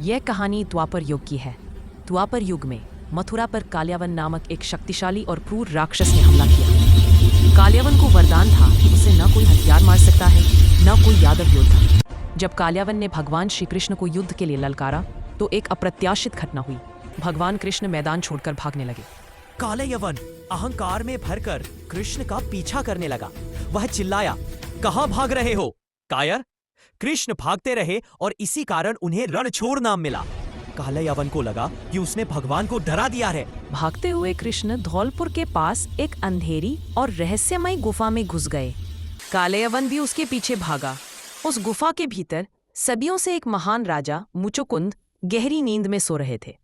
यह कहानी द्वापर युग की है। द्वापर युग में मथुरा पर काल्यावन नामक एक शक्तिशाली और क्रूर राक्षस ने हमला किया। काल्यावन को वरदान था कि उसे न कोई हथियार मार सकता है, न कोई यादव योद्धा। जब काल्यावन ने भगवान श्री कृष्ण को युद्ध के लिए ललकारा तो एक अप्रत्याशित घटना हुई। भगवान कृष्ण मैदान छोड़कर भागने लगे। कालयवन अहंकार में भरकर कृष्ण का पीछा करने लगा। वह चिल्लाया, कहां भाग रहे हो कायर? कृष्ण भागते रहे और इसी कारण उन्हें रणछोड़ नाम मिला। कालयवन को लगा कि उसने भगवान को डरा दिया है। भागते हुए कृष्ण धौलपुर के पास एक अंधेरी और रहस्यमयी गुफा में घुस गए। कालयवन भी उसके पीछे भागा। उस गुफा के भीतर सदियों से एक महान राजा मुचुकुंद गहरी नींद में सो रहे थे।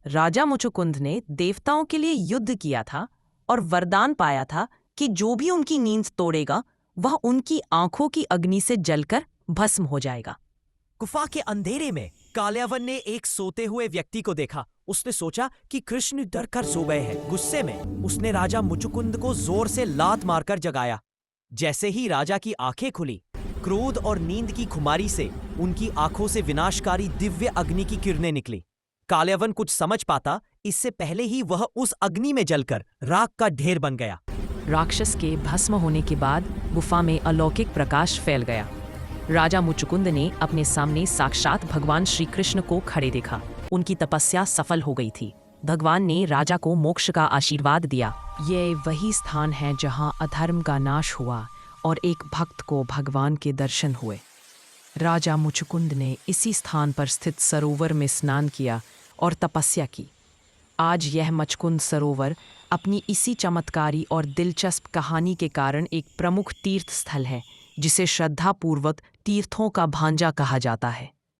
राजा मुचुकुंद ने देवताओं के लिए युद्ध किया था और वरदान पाया था कि जो भी उनकी नींद तोड़ेगा वह उनकी आंखों की अग्नि से जलकर भस्म हो जाएगा। गुफा के अंधेरे में कालयवन ने एक सोते हुए व्यक्ति को देखा। उसने सोचा कि कृष्ण डर कर सो गए हैं। गुस्से में उसने राजा मुचुकुंद को जोर से लात मारकर जगाया। जैसे ही राजा की आंखें खुली, क्रोध और नींद की खुमारी से उनकी आंखों से विनाशकारी दिव्य अग्नि की किरणें निकली। कालयवन कुछ समझ पाता इससे पहले ही वह उस अग्नि में जलकर राख का ढेर बन गया। राक्षस के भस्म होने के बाद गुफा में अलौकिक प्रकाश फैल गया। राजा मुचुकुंद ने अपने सामने साक्षात भगवान श्री कृष्ण को खड़े देखा। उनकी तपस्या सफल हो गई थी। भगवान ने राजा को मोक्ष का आशीर्वाद दिया। ये वही स्थान है जहां अधर्म का नाश हुआ और एक भक्त को भगवान के दर्शन हुए। राजा मुचुकुंद ने इसी स्थान पर स्थित सरोवर में स्नान किया और तपस्या की। आज यह मचकुंद सरोवर अपनी इसी चमत्कारी और दिलचस्प कहानी के कारण एक प्रमुख तीर्थ स्थल है, जिसे श्रद्धापूर्वक तीर्थों का भांजा कहा जाता है।